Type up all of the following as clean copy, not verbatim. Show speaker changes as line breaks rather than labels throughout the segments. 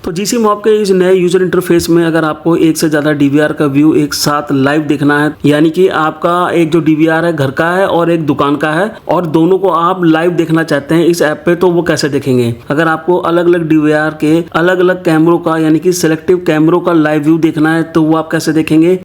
तो GCMOB के इस नए यूजर इंटरफेस में अगर आपको एक से ज्यादा DVR का व्यू एक साथ लाइव देखना है, यानी कि आपका एक जो DVR है घर का है और एक दुकान का है, और दोनों को आप लाइव देखना चाहते हैं इस ऐप पे, तो वो कैसे देखेंगे? अगर आपको अलग अलग DVR के अलग अलग कैमरों का यानी कि सिलेक्टिव कैमरों का लाइव व्यू देखना है, तो वो आप कैसे देखेंगे?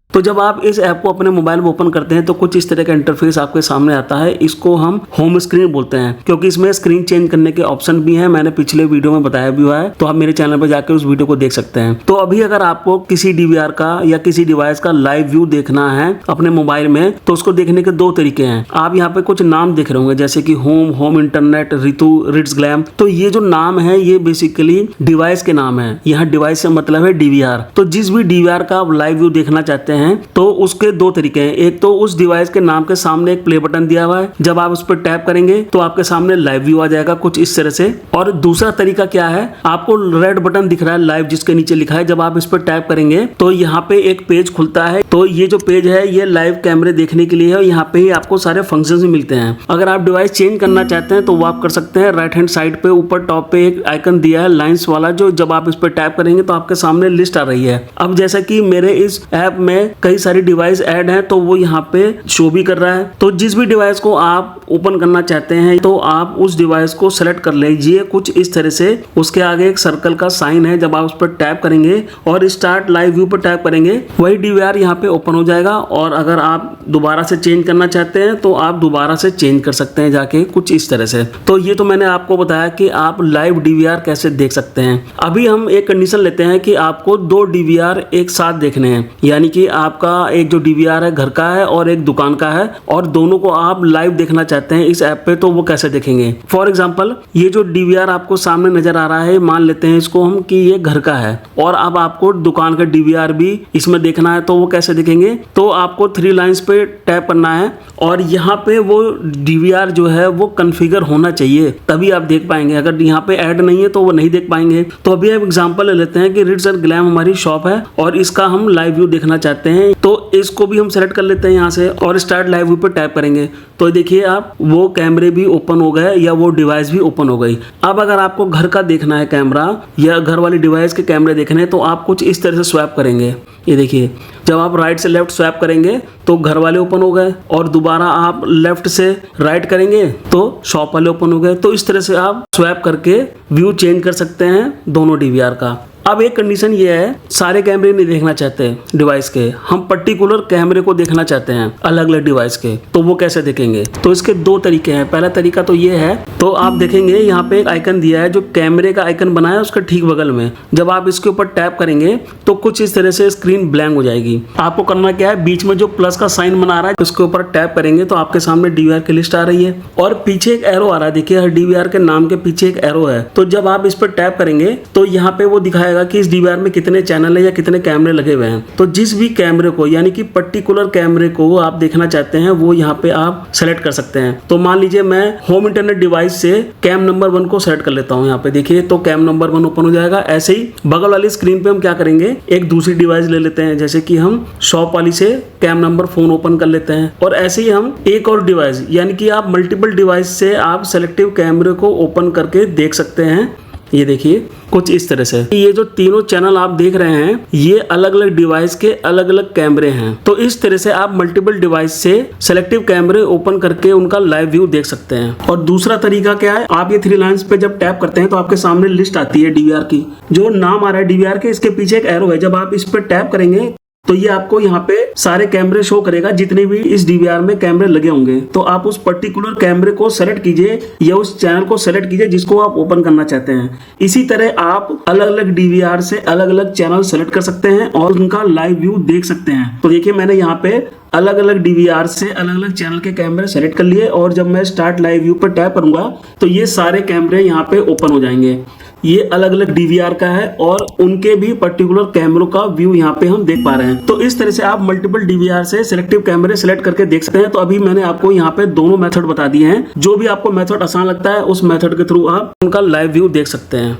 तो जब आप इस ऐप को अपने मोबाइल में ओपन करते हैं तो कुछ इस तरह का इंटरफेस आपके सामने आता है। इसको हम होम स्क्रीन बोलते हैं, क्योंकि इसमें स्क्रीन चेंज करने के ऑप्शन भी हैं। मैंने पिछले वीडियो में बताया भी हुआ है, तो आप मेरे चैनल पर जाकर उस वीडियो को देख सकते हैं। तो अभी अगर आपको किसी DVR का या किसी डिवाइस का लाइव व्यू देखना है अपने मोबाइल में, तो उसको देखने के दो तरीके हैं। आप यहाँ पे कुछ नाम देख रहे होंगे, जैसे कि home internet, Ritu, Ritz Glam. तो ये जो नाम है ये बेसिकली डिवाइस के नाम है। यहाँ डिवाइस से मतलब है DVR। तो जिस भी DVR का आप लाइव व्यू देखना चाहते हैं तो उसके दो तरीके हैं। एक तो उस डिवाइस के नाम के सामने एक प्ले बटन दिया हुआ है, जब आप उस पर टैप करेंगे तो आपके सामने लाइव व्यू आ जाएगा कुछ इस तरह से। और दूसरा तरीका क्या है, आपको रेड बटन दिख रहा है लाइव, जिसके नीचे लिखा है, जब आप इस पर टैप करेंगे तो यहाँ पे एक पेज खुलता है। तो ये जो पेज है ये लाइव कैमरे देखने के लिए है। यहाँ पे ही आपको सारे फंक्शंस मिलते हैं। अगर आप डिवाइस चेंज करना चाहते हैं तो वो आप कर सकते हैं। राइट हैंड साइड पे ऊपर टॉप पे एक आइकन दिया है लाइंस वाला, जो जब आप इस पर टैप करेंगे तो आपके सामने लिस्ट आ रही है। अब जैसा कि मेरे इस ऐप में कई सारी डिवाइस ऐड हैं, तो वो यहाँ पे शो भी कर रहा है। तो जिस भी डिवाइस को आप ओपन करना चाहते हैं तो आप उस डिवाइस को सेलेक्ट कर लीजिए कुछ इस तरह से। उसके आगे एक सर्कल का साइन है, जब आप उस पर टैप करेंगे और स्टार्ट लाइव व्यू पर टैप करेंगे वही DVR यहाँ पे ओपन हो जाएगा। और अगर आप दोबारा से चेंज करना चाहते हैं तो आप दोबारा से चेंज कर सकते हैं जाके कुछ इस तरह से। तो ये तो मैंने आपको बताया कि आप लाइव DVR कैसे देख सकते हैं। अभी हम एक कंडीशन लेते हैं कि आपको दो DVR एक साथ देखने हैं, यानी कि आपका एक जो DVR है घर का है और एक दुकान का है, और दोनों को आप लाइव देखना चाहते हैं इस ऐप पे, तो वो कैसे देखेंगे? फॉर एग्जांपल ये जो DVR आपको सामने नजर आ रहा है, मान लेते हैं इसको हम कि ये घर का है, और अब आपको दुकान का DVR भी इसमें देखना है, तो वो कैसे देखेंगे? तो आपको 3 लाइंस पे टैप करना है और यहाँ पे वो DVR जो है वो कॉन्फ़िगर होना चाहिए, तभी आप देख पाएंगे। अगर यहाँ पे ऐड नहीं है तो वो नहीं देख पाएंगे। तो अभी हम एग्जांपल ले लेते हैं कि रिट्स एंड ग्लैम हमारी शॉप है और इसका हम लाइव व्यू देखना चाहते हैं। तो इसको भी हम सेलेक्ट कर लेते हैं यहाँ से और स्टार्ट लाइव व्यू पर टैप करेंगे तो देखिए आप वो कैमरे भी ओपन हो गए या वो डिवाइस भी ओपन हो गई। अब अगर आपको घर का देखना है कैमरा या घर वाली डिवाइस के कैमरे देखने हैं तो आप कुछ इस तरह से स्वैप करेंगे। ये देखिए जब आप राइट से लेफ्ट स्वैप करेंगे तो घर वाले ओपन हो गए, और दोबारा आप लेफ्ट से राइट करेंगे तो शॉप वाले ओपन हो गए। तो इस तरह से आप स्वैप करके व्यू चेंज कर सकते हैं दोनों DVR का। अब एक कंडीशन ये है, सारे कैमरे नहीं देखना चाहते डिवाइस के, हम पर्टिकुलर कैमरे को देखना चाहते हैं अलग अलग डिवाइस के, तो वो कैसे देखेंगे? तो इसके दो तरीके हैं। पहला तरीका तो ये है, तो आप देखेंगे यहाँ पे एक आइकन दिया है जो कैमरे का आइकन बनाया है उसका ठीक बगल में। जब आप इसके ऊपर टैप करेंगे तो कुछ इस तरह से स्क्रीन ब्लैंक हो जाएगी। आपको करना क्या है, बीच में जो प्लस का साइन बना रहा है उसके ऊपर टैप करेंगे तो आपके सामने DVR की लिस्ट आ रही है और पीछे एक एरो आ रहा है। देखिए हर DVR के नाम के पीछे एक एरो है। तो जब आप इस पर टैप करेंगे तो यहाँ पे वो दिखाएगा कि इस DVR में कितने चैनल है या कितने कैमरे लगे हुए हैं। तो जिस भी कैमरे को यानी कि पर्टिकुलर कैमरे को आप देखना चाहते हैं वो यहाँ पे आप सेलेक्ट कर सकते हैं। तो मान लीजिए मैं होम इंटरनेट डिवाइस से कैम नंबर 1 को सेलेक्ट कर लेता हूँ। यहाँ पे देखिए तो कैम नंबर 1 ओपन हो जाएगा। ऐसे ही बगल वाली स्क्रीन पे हम क्या करेंगे, एक दूसरी डिवाइस ले लेते हैं, जैसे कि हम शॉप वाली से कैम नंबर 4 ओपन कर लेते हैं, और ऐसे ही हम एक और डिवाइस यानी कि आप मल्टीपल डिवाइस से आप सेलेक्टिव कैमरे को ओपन करके देख सकते हैं। ये देखिए कुछ इस तरह से। ये जो तीनों चैनल आप देख रहे हैं ये अलग अलग डिवाइस के अलग अलग कैमरे हैं। तो इस तरह से आप मल्टीपल डिवाइस से सेलेक्टिव कैमरे ओपन करके उनका लाइव व्यू देख सकते हैं। और दूसरा तरीका क्या है, आप ये 3 लाइंस पे जब टैप करते हैं तो आपके सामने लिस्ट आती है DVR की, जो नाम आ रहा है DVR के, इसके पीछे एक एरो है। जब आप इस पर टैप करेंगे तो ये आपको यहाँ पे सारे कैमरे शो करेगा जितने भी इस DVR में कैमरे लगे होंगे। तो आप उस पर्टिकुलर कैमरे को सेलेक्ट कीजिए या उस चैनल को सेलेक्ट कीजिए जिसको आप ओपन करना चाहते हैं। इसी तरह आप अलग अलग DVR से अलग अलग चैनल सेलेक्ट कर सकते हैं और उनका लाइव व्यू देख सकते हैं। तो देखिए मैंने यहाँ पे अलग अलग DVR से अलग अलग चैनल के कैमरे सेलेक्ट कर लिए, और जब मैं स्टार्ट लाइव व्यू पर टैप करूंगा तो ये सारे कैमरे यहाँ पे ओपन हो जाएंगे। ये अलग अलग DVR का है और उनके भी पर्टिकुलर कैमरों का व्यू यहाँ पे हम देख पा रहे हैं। तो इस तरह से आप मल्टीपल DVR से सिलेक्टिव कैमरे सेलेक्ट करके देख सकते हैं। तो अभी मैंने आपको यहाँ पे दोनों मेथड बता दिए हैं। जो भी आपको मेथड आसान लगता है उस मेथड के थ्रू आप उनका लाइव व्यू देख सकते हैं।